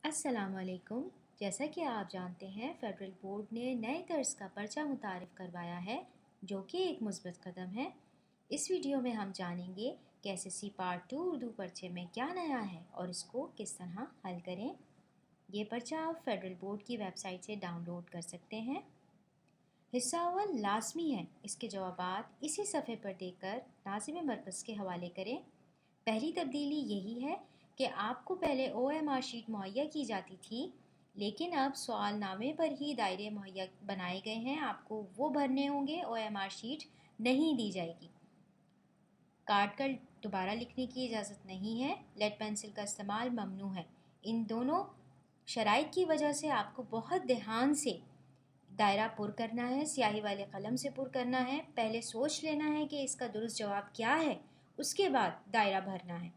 السلام علیکم۔ جیسا کہ آپ جانتے ہیں فیڈرل بورڈ نے نئے طرز کا پرچہ متعارف کروایا ہے جو کہ ایک مثبت قدم ہے۔ اس ویڈیو میں ہم جانیں گے کہ ایس ایس سی پارٹ 2 اردو پرچے میں کیا نیا ہے اور اس کو کس طرح حل کریں۔ یہ پرچہ آپ فیڈرل بورڈ کی ویب سائٹ سے ڈاؤن لوڈ کر سکتے ہیں۔ حصہ اول لازمی ہے، اس کے جوابات اسی صفحے پر دیکھ کر ناظم مرکز کے حوالے کریں۔ پہلی تبدیلی یہی ہے کہ آپ کو پہلے او ایم آر شیٹ مہیا کی جاتی تھی، لیکن اب سوال نامے پر ہی دائرے مہیا بنائے گئے ہیں، آپ کو وہ بھرنے ہوں گے، او ایم آر شیٹ نہیں دی جائے گی۔ کاٹ کر دوبارہ لکھنے کی اجازت نہیں ہے، لیڈ پینسل کا استعمال ممنوع ہے۔ ان دونوں شرائط کی وجہ سے آپ کو بہت دھیان سے دائرہ پر کرنا ہے، سیاہی والے قلم سے پر کرنا ہے، پہلے سوچ لینا ہے کہ اس کا درست جواب کیا ہے، اس کے بعد دائرہ بھرنا ہے۔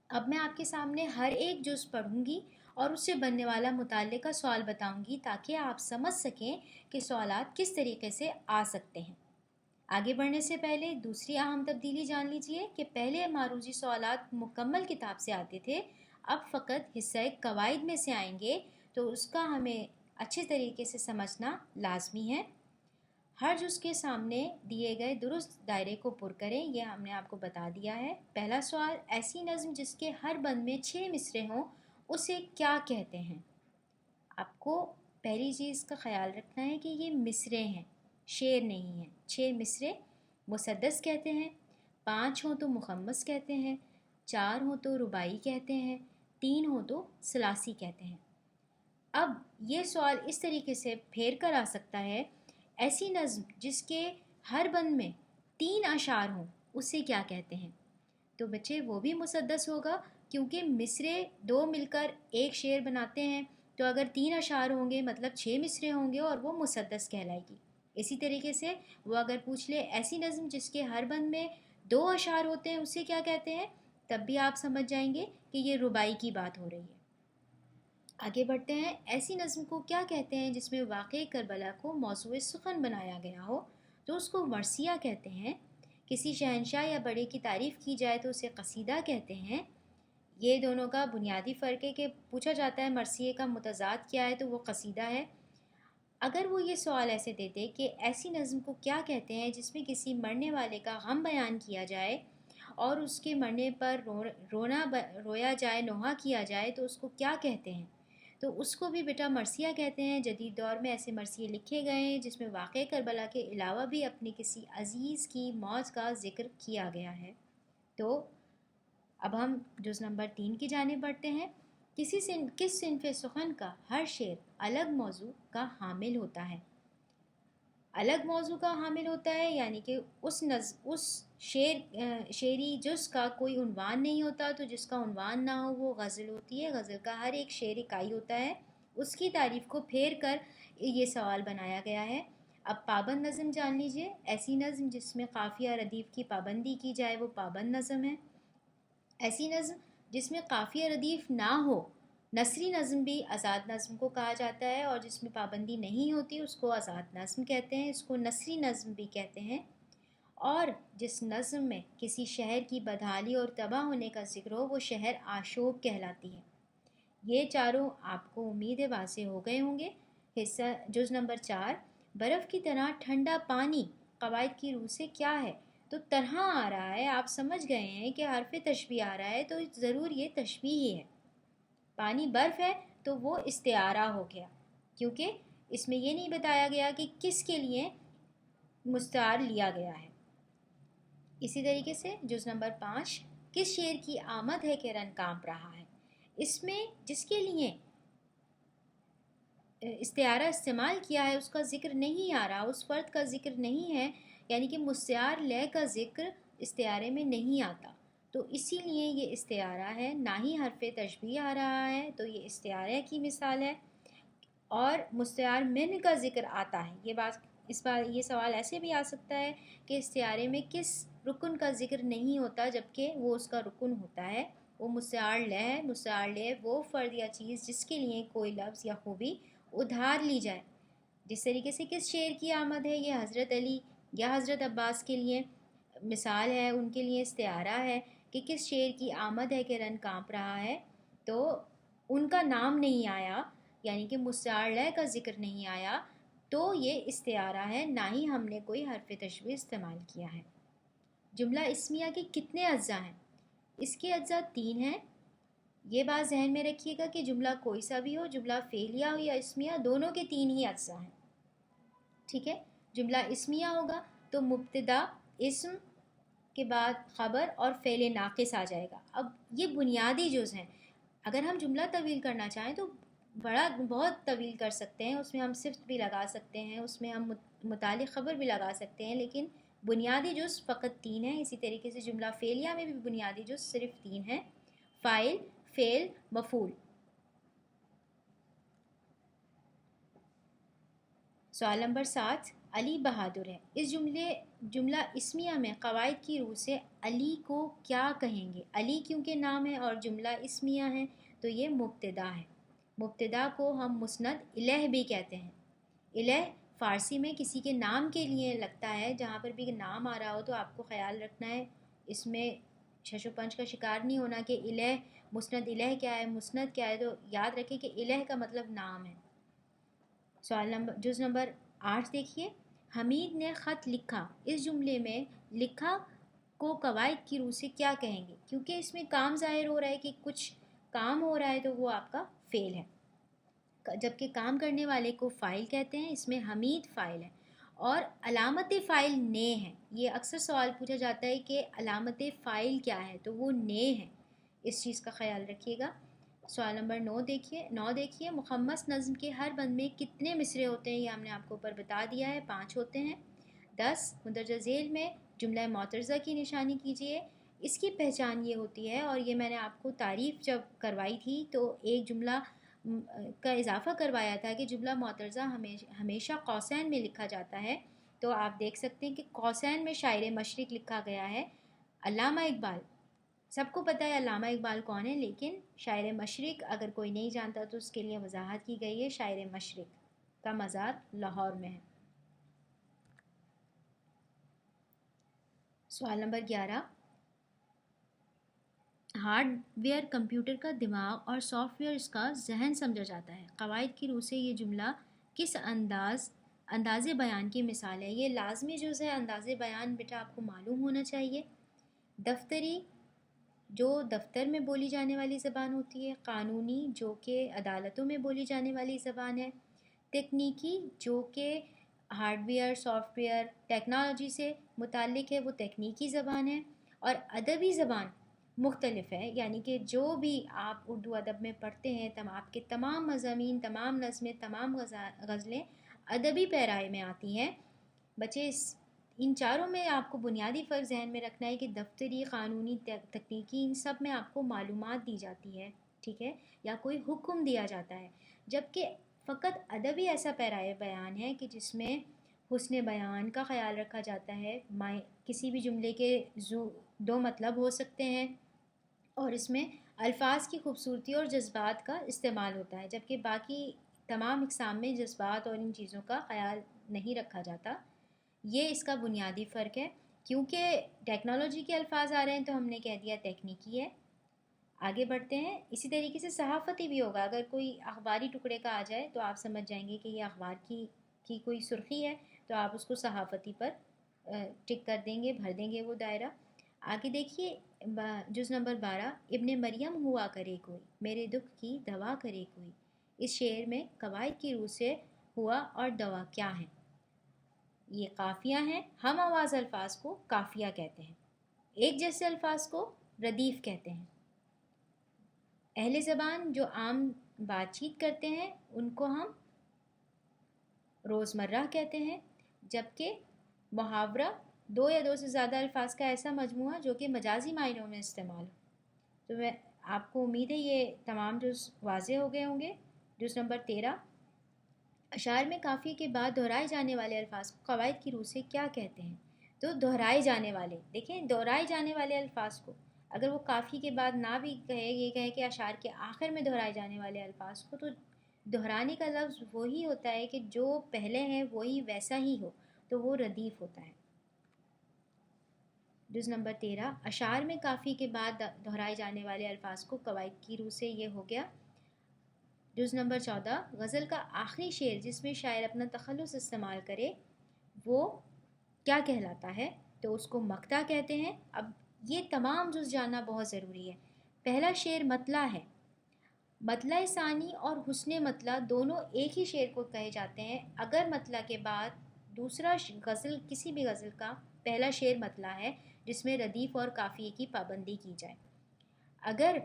اب میں آپ کے سامنے ہر ایک جز پڑھوں گی اور اس سے بننے والا متعلقہ سوال بتاؤں گی تاکہ آپ سمجھ سکیں کہ سوالات کس طریقے سے آ سکتے ہیں۔ آگے بڑھنے سے پہلے دوسری اہم تبدیلی جان لیجئے کہ پہلے معروضی سوالات مکمل کتاب سے آتے تھے، اب فقط حصہ قواعد میں سے آئیں گے، تو اس کا ہمیں اچھے طریقے سے سمجھنا لازمی ہے۔ ہر جز کے سامنے دیے گئے درست دائرے کو پر کریں، یہ ہم نے آپ کو بتا دیا ہے۔ پہلا سوال، ایسی نظم جس کے ہر بند میں 6 مصرے ہوں اسے کیا کہتے ہیں؟ آپ کو پہلی چیز کا خیال رکھنا ہے کہ یہ مصرے ہیں، شعر نہیں ہیں۔ 6 مصرے مسدس کہتے ہیں، 5 ہوں تو مخمس کہتے ہیں، 4 ہوں تو رباعی کہتے ہیں، 3 ہوں تو ثلاثی کہتے ہیں۔ اب یہ سوال اس طریقے سے پھیر کر آ سکتا ہے، ایسی نظم جس کے ہر بند میں 3 اشعار ہوں اسے کیا کہتے ہیں؟ تو بچے وہ بھی مسدس ہوگا، کیونکہ مصرے 2 مل کر ایک شعر بناتے ہیں، تو اگر 3 اشعار ہوں گے مطلب 6 مصرے ہوں گے اور وہ مسدس کہلائے گی۔ اسی طریقے سے وہ اگر پوچھ لے ایسی نظم جس کے ہر بند میں 2 اشعار ہوتے ہیں اسے کیا کہتے ہیں، تب بھی آپ سمجھ جائیں گے کہ یہ رباعی کی بات ہو رہی ہے۔ آگے بڑھتے ہیں، ایسی نظم کو کیا کہتے ہیں جس میں واقعہ کربلا کو موضوع سخن بنایا گیا ہو، تو اس کو مرثیہ کہتے ہیں۔ کسی شہنشاہ یا بڑے کی تعریف کی جائے تو اسے قصیدہ کہتے ہیں۔ یہ دونوں کا بنیادی فرق ہے کہ پوچھا جاتا ہے مرثیے کا متضاد کیا ہے تو وہ قصیدہ ہے۔ اگر وہ یہ سوال ایسے دیتے کہ ایسی نظم کو کیا کہتے ہیں جس میں کسی مرنے والے کا غم بیان کیا جائے اور اس کے مرنے پر رویا جائے، نوحہ کیا جائے، تو اس کو کیا کہتے ہیں؟ تو اس کو بھی بیٹا مرثیہ کہتے ہیں۔ جدید دور میں ایسے مرثیے لکھے گئے ہیں جس میں واقعہ کربلا کے علاوہ بھی اپنے کسی عزیز کی موت کا ذکر کیا گیا ہے۔ تو اب ہم جز نمبر 3 کی جانب بڑھتے ہیں۔ کس صنف سخن کا ہر شعر الگ موضوع کا حامل ہوتا ہے؟ الگ موضوع کا حامل ہوتا ہے یعنی کہ اس شعری جز کا کوئی عنوان نہیں ہوتا، تو جس کا عنوان نہ ہو وہ غزل ہوتی ہے۔ غزل کا ہر ایک شعر اکائی ہوتا ہے، اس کی تعریف کو پھیر کر یہ سوال بنایا گیا ہے۔ اب پابند نظم جان لیجئے، ایسی نظم جس میں قافیہ ردیف کی پابندی کی جائے وہ پابند نظم ہے۔ ایسی نظم جس میں قافیہ ردیف نہ ہو، نثری نظم بھی آزاد نظم کو کہا جاتا ہے، اور جس میں پابندی نہیں ہوتی اس کو آزاد نظم کہتے ہیں، اس کو نثری نظم بھی کہتے ہیں۔ اور جس نظم میں کسی شہر کی بدحالی اور تباہ ہونے کا ذکر ہو وہ شہر آشوب کہلاتی ہے۔ یہ چاروں آپ کو امید واضح ہو گئے ہوں گے۔ حصہ جز نمبر 4، برف کی طرح ٹھنڈا پانی قواعد کی روح سے کیا ہے؟ تو طرح آ رہا ہے، آپ سمجھ گئے ہیں کہ حرف تشبیہ آ رہا ہے تو ضرور یہ تشبیہ ہی ہے۔ پانی برف ہے تو وہ استعارہ ہو گیا، کیونکہ اس میں یہ نہیں بتایا گیا کہ کس کے لیے مستعار لیا گیا ہے۔ اسی طریقے سے جز نمبر 5، کس شعر کی آمد ہے کہ رن کانپ رہا ہے؟ اس میں جس کے لیے استعارہ استعمال کیا ہے اس کا ذکر نہیں آ رہا، اس فرد کا ذکر نہیں ہے، یعنی کہ مستعار لے کا ذکر استعارے میں نہیں آتا، تو اسی لیے یہ استعارہ ہے، نہ ہی حرف تشبیہ آ رہا ہے، تو یہ استعارہ کی مثال ہے۔ اور مستعار من کا ذکر آتا ہے، یہ سوال ایسے بھی آ سکتا ہے کہ استعارے میں کس رکن کا ذکر نہیں ہوتا جبکہ وہ اس کا رکن ہوتا ہے، وہ مستعار لے ہے۔ مستعار لے وہ فرد یا چیز جس کے لیے کوئی لفظ یا خوبی ادھار لی جائے۔ جس طریقے سے کس شعر کی آمد ہے، یہ حضرت علی یا حضرت عباس کے لیے مثال ہے، ان کے لیے استعارہ ہے کہ کس شعر کی آمد ہے کہ رن کانپ رہا ہے، تو ان کا نام نہیں آیا یعنی کہ مستعار کا ذکر نہیں آیا تو یہ استعارہ ہے، نہ ہی ہم نے کوئی حرف تشبیہ استعمال کیا ہے۔ جملہ اسمیہ کے کتنے اجزاء ہیں؟ اس کے اجزاء 3 ہیں۔ یہ بات ذہن میں رکھیے گا کہ جملہ کوئی سا بھی ہو، جملہ فعلیہ ہو یا اسمیہ، دونوں کے 3 ہی اجزاء ہیں، ٹھیک ہے۔ جملہ اسمیہ ہوگا تو مبتدا اسم کے بعد خبر اور فعل ناقص آ جائے گا۔ اب یہ بنیادی جز ہیں، اگر ہم جملہ طویل کرنا چاہیں تو بہت طویل کر سکتے ہیں، اس میں ہم صفت بھی لگا سکتے ہیں، اس میں ہم متعلق خبر بھی لگا سکتے ہیں، لیکن بنیادی جز فقط 3 ہیں۔ اسی طریقے سے جملہ فعلیہ میں بھی بنیادی جز صرف 3 ہیں، فاعل، فعل، مفعول۔ سوال نمبر 7، علی بہادر ہے۔ اس جملہ اسمیہ میں قواعد کی روح سے علی کو کیا کہیں گے؟ علی کیونکہ نام ہے اور جملہ اسمیہ ہے تو یہ مبتدا ہے۔ مبتدا کو ہم مسند الہ بھی کہتے ہیں۔ الہ فارسی میں کسی کے نام کے لیے لگتا ہے، جہاں پر بھی نام آ رہا ہو تو آپ کو خیال رکھنا ہے، اس میں چھش و پنج کا شکار نہیں ہونا کہ الہ مسند الہ کیا ہے، مسند کیا ہے، تو یاد رکھیں کہ الہ کا مطلب نام ہے۔ جز نمبر 8 دیکھیے، حمید نے خط لکھا۔ اس جملے میں لکھا کو قواعد کی روح سے کیا کہیں گے؟ کیونکہ اس میں کام ظاہر ہو رہا ہے کہ کچھ کام ہو رہا ہے تو وہ آپ کا فعل ہے، جبکہ کام کرنے والے کو فاعل کہتے ہیں۔ اس میں حمید فاعل ہے اور علامت فاعل نے ہے۔ یہ اکثر سوال پوچھا جاتا ہے کہ علامت فاعل کیا ہے، تو وہ نے ہے، اس چیز کا خیال رکھیے گا۔ سوال نمبر 9 دیکھیے، مخمس نظم کے ہر بند میں کتنے مصرعے ہوتے ہیں؟ یہ ہم نے آپ کو اوپر بتا دیا ہے، 5 ہوتے ہیں۔ 10، مندرجہ ذیل میں جملہ معترضہ کی نشانی کیجیے۔ اس کی پہچان یہ ہوتی ہے، اور یہ میں نے آپ کو تعریف جب کروائی تھی تو ایک جملہ کا اضافہ کروایا تھا کہ جملہ معترضہ ہمیشہ قوسین میں لکھا جاتا ہے، تو آپ دیکھ سکتے ہیں کہ قوسین میں شاعر مشرق لکھا گیا ہے، علامہ اقبال۔ سب کو پتہ ہے علامہ اقبال کون ہے، لیکن شاعر مشرق اگر کوئی نہیں جانتا تو اس کے لیے وضاحت کی گئی ہے۔ شاعر مشرق کا مزار لاہور میں ہے۔ سوال نمبر 11، ہارڈ ویئر کمپیوٹر کا دماغ اور سافٹ ویئر اس کا ذہن سمجھا جاتا ہے۔ قواعد کی روح سے یہ جملہ کس انداز بیان کی مثال ہے؟ یہ لازمی جز ہے، انداز بیان بیٹا آپ کو معلوم ہونا چاہیے۔ دفتری جو دفتر میں بولی جانے والی زبان ہوتی ہے، قانونی جو کہ عدالتوں میں بولی جانے والی زبان ہے، تکنیکی جو کہ hard where soft where technology سے متعلق ہے، وہ تکنیکی زبان ہے، اور ادبی زبان مختلف ہے، یعنی کہ جو بھی آپ اردو ادب میں پڑھتے ہیں، آپ کے تمام مضامین، تمام نظمیں، تمام غزلیں ادبی پیرائے میں آتی ہیں۔ بچے ان چاروں میں آپ کو بنیادی فرق ذہن میں رکھنا ہے کہ دفتری، قانونی، تکنیکی، ان سب میں آپ کو معلومات دی جاتی ہے، ٹھیک ہے، یا کوئی حکم دیا جاتا ہے، جبکہ فقط ادبی ایسا پیرائے بیان ہے کہ جس میں حسن بیان کا خیال رکھا جاتا ہے، کسی بھی جملے کے 2 مطلب ہو سکتے ہیں، اور اس میں الفاظ کی خوبصورتی اور جذبات کا استعمال ہوتا ہے، جبکہ باقی تمام اقسام میں جذبات اور ان چیزوں کا خیال نہیں رکھا جاتا۔ یہ اس کا بنیادی فرق ہے۔ کیونکہ ٹیکنالوجی کے الفاظ آ رہے ہیں تو ہم نے کہہ دیا تکنیکی ہے۔ آگے بڑھتے ہیں۔ اسی طریقے سے صحافتی بھی ہوگا، اگر کوئی اخباری ٹکڑے کا آ جائے تو آپ سمجھ جائیں گے کہ یہ اخبار کی کوئی سرخی ہے، تو آپ اس کو صحافتی پر ٹک کر دیں گے، بھر دیں گے وہ دائرہ۔ آگے دیکھیے، جز نمبر 12، ابن مریم ہوا کرے کوئی، میرے دکھ کی دوا کرے کوئی۔ اس شعر میں قواعد کی روح سے ہوا اور دوا کیا ہیں؟ یہ قافیہ ہیں۔ ہم آواز الفاظ کو قافیہ کہتے ہیں، ایک جیسے الفاظ کو ردیف کہتے ہیں۔ اہل زبان جو عام بات چیت کرتے ہیں ان کو ہم روزمرہ کہتے ہیں، جبکہ محاورہ 2 یا 2 سے زیادہ الفاظ کا ایسا مجموعہ جو کہ مجازی معنوں میں استعمال ہو۔ تو میں آپ کو امید ہے یہ تمام جز واضح ہو گئے ہوں گے۔ جز نمبر 13، اشعار میں قافیے کے بعد دہرائے جانے والے الفاظ کو قواعد کی روح سے کیا کہتے ہیں؟ تو دہرائے جانے والے، دیکھیں دہرائے جانے والے الفاظ کو اگر وہ قافیے کے بعد نہ بھی کہے، یہ کہے کہ اشعار کے آخر میں دہرائے جانے والے الفاظ کو، تو دہرانے کا لفظ وہی ہوتا ہے کہ جو پہلے ہے وہی ویسا ہی ہو، تو وہ ردیف ہوتا ہے۔ جز نمبر 13، اشعار میں قافیے کے بعد دہرائے جانے والے الفاظ کو قواعد کی روح سے، یہ ہو گیا۔ جز نمبر 14 غزل کا آخری شعر جس میں شاعر اپنا تخلص استعمال کرے وہ کیا کہلاتا ہے؟ تو اس کو مقطع کہتے ہیں۔ اب یہ تمام جز جاننا بہت ضروری ہے۔ پہلا شعر مطلع ہے۔ مطلع ثانی اور حسن مطلع دونوں ایک ہی شعر کو کہے جاتے ہیں اگر مطلع کے بعد دوسرا غزل کسی بھی غزل کا پہلا شعر مطلع ہے جس میں ردیف اور قافیے کی پابندی کی جائے۔ اگر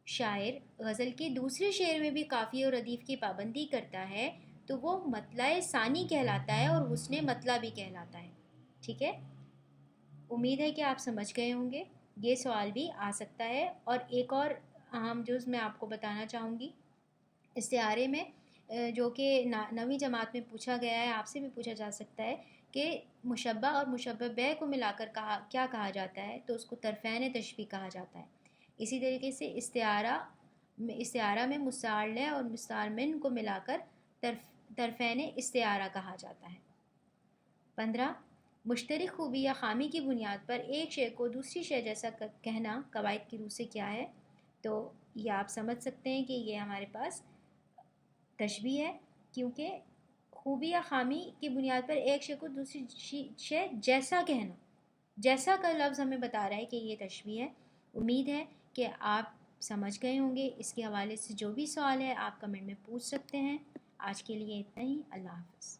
شاعر غزل کے دوسرے شعر میں بھی قافیے اور ردیف کی پابندی کرتا ہے تو وہ مطلع ثانی کہلاتا ہے اور حسن مطلع بھی کہلاتا ہے۔ ٹھیک ہے، امید ہے کہ آپ سمجھ گئے ہوں گے۔ یہ سوال بھی آ سکتا ہے۔ اور ایک اور اہم جز میں آپ کو بتانا چاہوں گی، استعارے میں جو کہ 9ویں جماعت میں پوچھا گیا ہے، آپ سے بھی پوچھا جا سکتا ہے کہ مشبہ اور مشبہ بہ کو ملا کر کیا کہا جاتا ہے؟ تو اس کو طرفین تشبیہ کہا جاتا ہے۔ اسی طریقے سے استعارہ میں مستعار اور مستعار من کو ملا کر طرفین استعارہ کہا جاتا ہے۔ 15 مشترک خوبی یا خامی کی بنیاد پر ایک شے کو دوسری شے جیسا کہنا قواعد کی روح سے کیا ہے؟ تو یہ آپ سمجھ سکتے ہیں کہ یہ ہمارے پاس تشبیہ ہے، کیونکہ خوبی یا خامی کی بنیاد پر ایک شے کو دوسری شے جیسا کہنا، جیسا کا لفظ ہمیں بتا رہا ہے کہ یہ تشبیہ ہے۔ امید ہے کہ آپ سمجھ گئے ہوں گے۔ اس کے حوالے سے جو بھی سوال ہے آپ کمنٹ میں پوچھ سکتے ہیں۔ آج کے لیے اتنا ہی۔ اللہ حافظ۔